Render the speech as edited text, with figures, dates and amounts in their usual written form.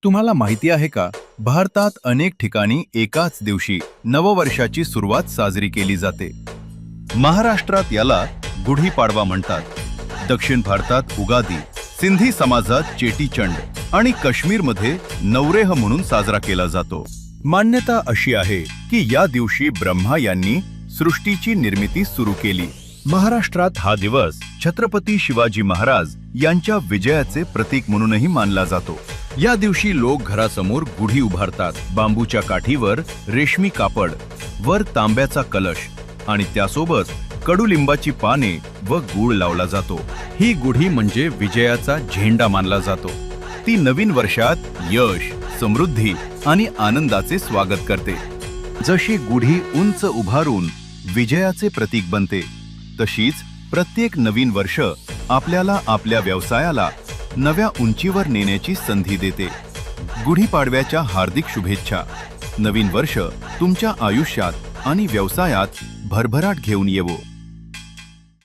तुम्हाला माहिती आहे का, भारतात अनेक ठिकाणी एकाच दिवशी नववर्षाची सुरुवात साजरी केली जाते. महाराष्ट्रात याला गुढीपाडवा म्हणतात, दक्षिण भारतात उगादी, सिंधी समाजात चेटीचंड आणि काश्मीरमध्ये नवरेह म्हणून साजरा केला जातो. मान्यता अशी आहे की या दिवशी ब्रह्मा यांनी सृष्टीची निर्मिती सुरू केली. महाराष्ट्रात हा दिवस छत्रपती शिवाजी महाराज यांच्या विजयाचे प्रतीक म्हणूनही मानला जातो. या दिवशी लोक घरासमोर गुढी उभारतात. बांबूच्या काठीवर रेशमी कापड, वर तांब्याचा कलश आणि त्यासोबत कडुलिंबाची पाने व गूळ लावला जातो. ही गुढी म्हणजे विजयाचा झेंडा मानला जातो. ती नवीन वर्षात यश, समृद्धी आणि आनंदाचे स्वागत करते. जशी गुढी उंच उभारून विजयाचे प्रतीक बनते, तशीच प्रत्येक नवीन वर्ष आपल्याला आपल्या व्यवसायाला नव्या उंचीवर नेण्याची संधी देते. गुढीपाडव्याच्या हार्दिक शुभेच्छा. नवीन वर्ष तुमच्या आयुष्यात आणि व्यवसायात भरभराट घेऊन येवो.